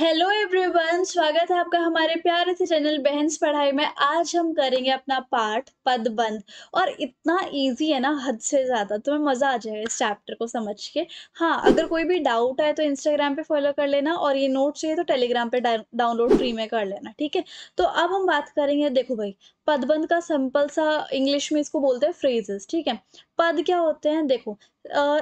Hello everyone, स्वागत है आपका हमारे प्यारे से चैनल बहन्स पढ़ाई में। आज हम करेंगे अपना पाठ पदबंध। और इतना इजी है ना, हद से ज़्यादा। तुम्हें मज़ा आ जाएगा इस चैप्टर को समझ के। हाँ, अगर कोई भी डाउट है तो इंस्टाग्राम पे फॉलो कर लेना, और ये नोट चाहिए तो टेलीग्राम पे डाउनलोड फ्री में कर लेना, ठीक है। तो अब हम बात करेंगे, देखो भाई, पदबंध का सिंपल सा इंग्लिश में इसको बोलते हैं फ्रेजेस, ठीक है। पद क्या होते हैं, देखो,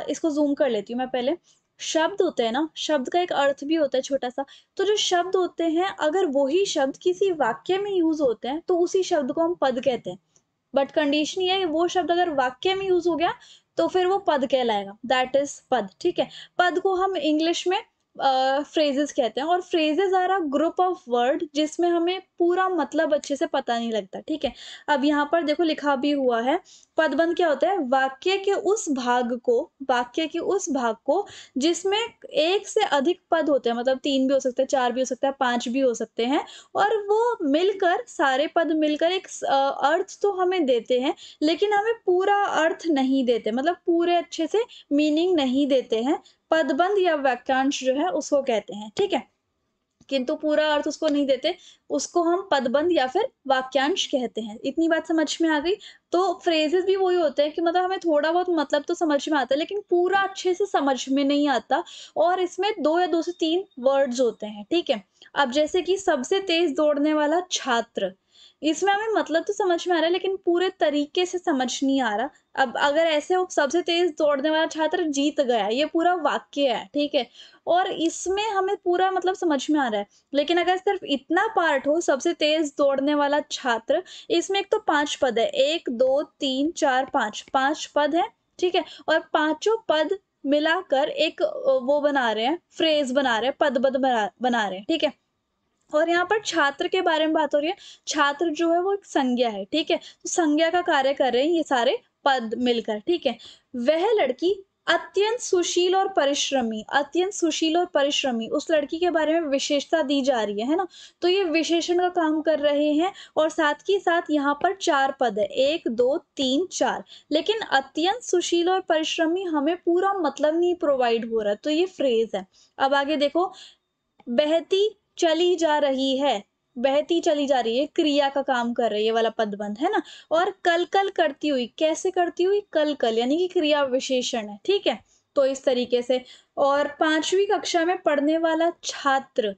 इसको जूम कर लेती हूँ मैं पहले। शब्द होते हैं ना, शब्द का एक अर्थ भी होता है छोटा सा। तो जो शब्द होते हैं, अगर वही शब्द किसी वाक्य में यूज होते हैं तो उसी शब्द को हम पद कहते हैं। बट कंडीशन ये है, वो शब्द अगर वाक्य में यूज हो गया तो फिर वो पद कहलाएगा, दैट इज पद, ठीक है। पद को हम इंग्लिश में फ्रेजेस कहते हैं, और phrases are a group of word जिसमें हमें पूरा मतलब अच्छे से पता नहीं लगता, ठीक है। अब यहाँ पर देखो लिखा भी हुआ है, पदबंध क्या होता है, वाक्य के उस भाग को जिसमें एक से अधिक पद होते हैं, मतलब 3 भी हो सकते हैं, 4 भी हो सकता है, 5 भी हो सकते हैं। और वो मिलकर, सारे पद मिलकर एक अर्थ तो हमें देते हैं, लेकिन हमें पूरा अर्थ नहीं देते, मतलब पूरे अच्छे से मीनिंग नहीं देते हैं। पदबंध या वाक्यांश जो है उसको कहते हैं, ठीक है। किंतु पूरा अर्थ उसको नहीं देते, उसको हम पदबंध या फिर वाक्यांश कहते हैं। इतनी बात समझ में आ गई। तो फ्रेजेस भी वही होते हैं कि मतलब हमें थोड़ा बहुत मतलब तो समझ में आता है, लेकिन पूरा अच्छे से समझ में नहीं आता। और इसमें 2 या 2 से 3 वर्ड्स होते हैं, ठीक है। अब जैसे कि सबसे तेज दौड़ने वाला छात्र, इसमें हमें मतलब तो समझ में आ रहा है, लेकिन पूरे तरीके से समझ नहीं आ रहा। अब अगर ऐसे हो, सबसे तेज दौड़ने वाला छात्र जीत गया, ये पूरा वाक्य है, ठीक है। और इसमें हमें पूरा मतलब समझ में आ रहा है। लेकिन अगर सिर्फ इतना पार्ट हो, सबसे तेज दौड़ने वाला छात्र, इसमें एक तो 5 पद है, 1 2 3 4 5, 5 पद है, ठीक है। और पांचों पद मिलाकर एक वो बना रहे हैं, फ्रेज बना रहे हैं, पदबद्ध बना रहे हैं, ठीक है। और यहाँ पर छात्र के बारे में बात हो रही है। छात्र जो है वो एक संज्ञा है, ठीक है। तो संज्ञा का कार्य कर रहे हैं ये सारे पद मिलकर, ठीक है। वह लड़की अत्यंत सुशील और परिश्रमी, उस लड़की के बारे में विशेषता दी जा रही है ना। तो ये विशेषण का काम कर रहे हैं। और साथ ही साथ यहाँ पर 4 पद है, 1 2 3 4। लेकिन अत्यंत सुशील और परिश्रमी हमें पूरा मतलब नहीं प्रोवाइड हो रहा, तो ये फ्रेज है। अब आगे देखो, बहती चली जा रही है, बहती चली जा रही है, क्रिया का काम कर रही है, ये वाला पदबंध है ना। और कल कल करती हुई, कैसे करती हुई, कल कल यानी कि क्रिया विशेषण है, ठीक है। तो इस तरीके से। और 5वीं कक्षा में पढ़ने वाला छात्र,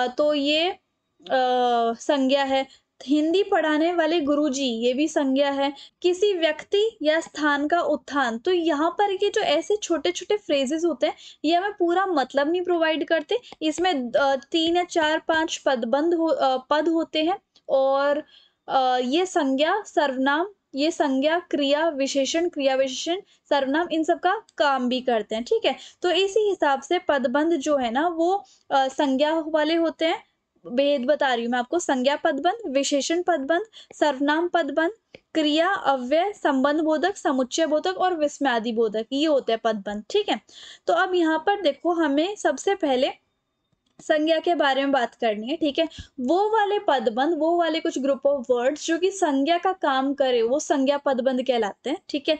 तो ये संज्ञा है। हिंदी पढ़ाने वाले गुरुजी, ये भी संज्ञा है। किसी व्यक्ति या स्थान का उत्थान, तो यहाँ पर ये जो ऐसे छोटे छोटे फ्रेजेस होते हैं, ये हमें पूरा मतलब नहीं प्रोवाइड करते। इसमें 3 या 4 5 पद होते हैं। और ये संज्ञा सर्वनाम, ये संज्ञा क्रिया विशेषण सर्वनाम, इन सब का काम भी करते हैं, ठीक है। तो इसी हिसाब से पदबंध जो है ना, वो संज्ञा वाले होते हैं। भेद बता रही हूँ मैं आपको, संज्ञा पदबंध, विशेषण पदबंध, सर्वनाम पदबंध, क्रिया अव्यय संबंध बोधक, समुच्चय बोधक और विस्मयादि बोधक, ये होते हैं पदबंध, ठीक है। तो अब यहाँ पर देखो, हमें सबसे पहले संज्ञा के बारे में बात करनी है, ठीक है। वो वाले पदबंध, वो वाले कुछ ग्रुप ऑफ वर्ड्स जो कि संज्ञा का काम करे, वो संज्ञा पदबंध कहलाते हैं, ठीक है।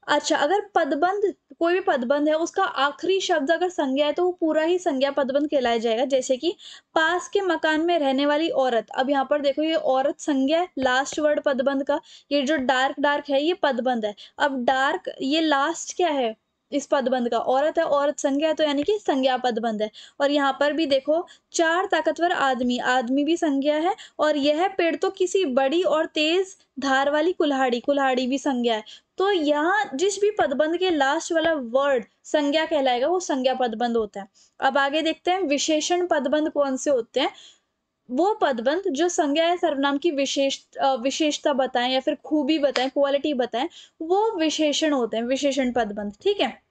अच्छा, अगर पदबंध, कोई भी पदबंध है, उसका आखिरी शब्द अगर संज्ञा है तो वो पूरा ही संज्ञा पदबंध कहलाया जाएगा। जैसे कि पास के मकान में रहने वाली औरत, अब यहाँ पर देखो, ये औरत संज्ञा है, लास्ट वर्ड पदबंध का। ये जो डार्क डार्क है, ये पदबंध है। अब डार्क, ये लास्ट क्या है इस पदबंध का, औरत है, औरत संज्ञा है, तो यानी कि संज्ञा पदबंध है। और यहाँ पर भी देखो, 4 ताकतवर आदमी, आदमी भी संज्ञा है। और यह पेड़ तो किसी बड़ी और तेज धार वाली कुल्हाड़ी, कुल्हाड़ी भी संज्ञा है। तो यहाँ जिस भी पदबंध के लास्ट वाला वर्ड संज्ञा कहलाएगा, वो संज्ञा पदबंध होता है। अब आगे देखते हैं विशेषण पदबंध कौन से होते हैं। वो पदबंध जो संज्ञा या सर्वनाम की विशेषता बताएं या फिर खूबी बताएं, क्वालिटी बताएं, वो विशेषण होते हैं, विशेषण पदबंध, ठीक है।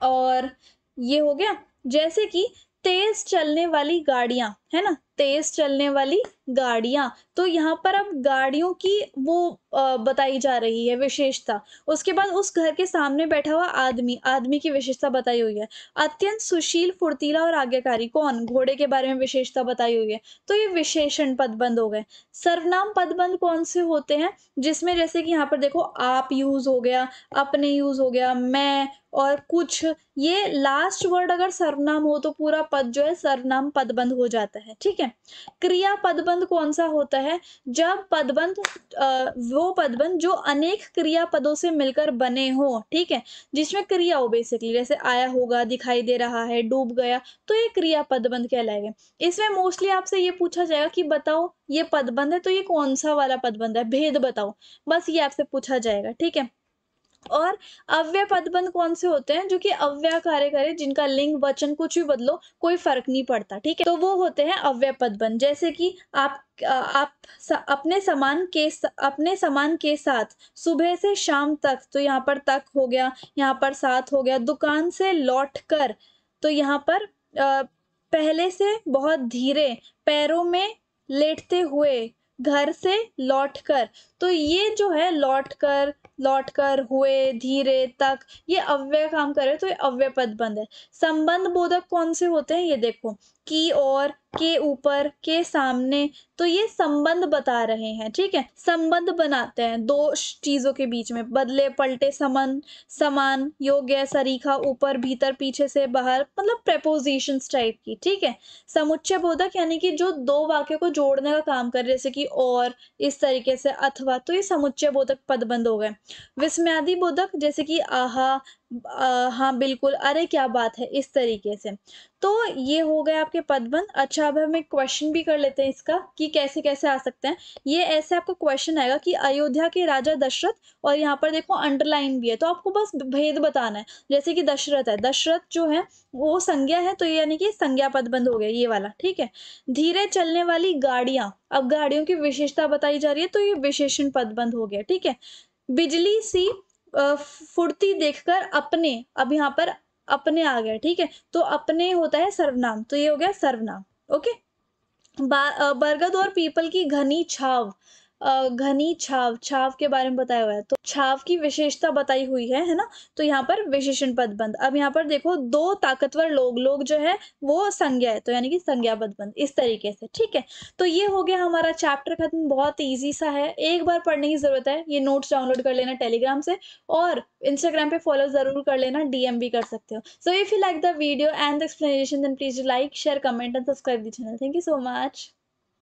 और ये हो गया, जैसे कि तेज चलने वाली गाड़ियां, है ना, तेज चलने वाली गाड़ियां। तो यहाँ पर अब गाड़ियों की वो बताई जा रही है विशेषता। उसके बाद उस घर के सामने बैठा हुआ आदमी, आदमी की विशेषता बताई हुई है। अत्यंत सुशील, फुर्तीला और आज्ञाकारी, कौन? घोड़े के बारे में विशेषता बताई हुई है। तो ये विशेषण पदबंध हो गए। सर्वनाम पदबंध कौन से होते हैं? जिसमें जैसे कि यहाँ पर देखो आप यूज हो गया, अपने यूज हो गया, मैं और कुछ, ये लास्ट वर्ड अगर सर्वनाम हो तो पूरा पद जो है सर्वनाम पदबंध हो जाता है। ठीक है। क्रिया पदबंध कौन सा होता है? जब पदबंध वो पदबंध जो अनेक क्रिया पदों से मिलकर बने हो, ठीक है, जिसमें क्रिया हो बेसिकली, जैसे आया होगा, दिखाई दे रहा है, डूब गया, तो ये क्रिया पदबंध कहलाएगा। इसमें मोस्टली आपसे ये पूछा जाएगा कि बताओ ये पदबंध है तो ये कौन सा वाला पदबंध है, भेद बताओ, बस ये आपसे पूछा जाएगा। ठीक है। और अव्यय पदबंध कौन से होते हैं? जो कि अव्यय कार्य करे, जिनका लिंग वचन कुछ भी बदलो कोई फर्क नहीं पड़ता। ठीक है। तो वो होते हैं अव्यय पदबंध। जैसे कि आप अपने समान के साथ सुबह से शाम तक, तो यहाँ पर तक हो गया, यहाँ पर साथ हो गया। दुकान से लौट कर, तो यहाँ पर पहले से बहुत धीरे, पैरों में लेटते हुए, घर से लौटकर, तो ये जो है लौटकर, हुए, धीरे, तक, ये अव्यय काम करे तो ये अव्यय पदबंध है। संबंध बोधक कौन से होते हैं? ये देखो, की और, के ऊपर, के सामने, तो ये संबंध बता रहे हैं। ठीक है। संबंध बनाते हैं दो चीजों के बीच में, बदले पलटे, समान, योग्य, सरीखा, ऊपर, भीतर, पीछे से, बाहर, मतलब प्रेपोजिशंस टाइप की। ठीक है। समुच्चय बोधक यानी कि जो दो वाक्य को जोड़ने का काम करे, जैसे कि और, इस तरीके से, अथवा, तो ये समुच्चय बोधक पदबंध हो गए। विस्मयादि बोधक जैसे कि आहा, हाँ बिल्कुल, अरे क्या बात है, इस तरीके से। तो ये हो गए आपके पदबंध। अच्छा, अब हम एक क्वेश्चन भी कर लेते हैं इसका कि कैसे कैसे आ सकते हैं। ये ऐसे आपका क्वेश्चन आएगा कि अयोध्या के राजा दशरथ, और यहाँ पर देखो अंडरलाइन भी है, तो आपको बस भेद बताना है। जैसे कि दशरथ है, दशरथ जो है वो संज्ञा है, तो ये यानी कि संज्ञा पदबंध हो गया ये वाला। ठीक है। धीरे चलने वाली गाड़ियां, अब गाड़ियों की विशेषता बताई जा रही है, तो ये विशेषण पदबंध हो गया। ठीक है। बिजली सी फुर्ती देखकर अपने, अब यहाँ पर अपने आ गया। ठीक है। तो अपने होता है सर्वनाम, तो ये हो गया सर्वनाम। ओके। बरगद और पीपल की घनी छाव, घनी छाव, छाव के बारे में बताया हुआ है, तो छाव की विशेषता बताई हुई है ना। तो यहाँ पर विशेषण पदबंध। अब यहाँ पर देखो, दो ताकतवर लोग जो है वो संज्ञा है, तो यानी कि संज्ञा पदबंध, इस तरीके से। ठीक है। तो ये हो गया हमारा चैप्टर खत्म। बहुत ईजी सा है, एक बार पढ़ने की जरूरत है। ये नोट्स डाउनलोड कर लेना टेलीग्राम से, और इंस्टाग्राम पे फॉलो जरूर कर लेना, डीएम भी कर सकते हो। So if you like the video and the explanation, then please like, share, comment and subscribe the channel. Thank you so much.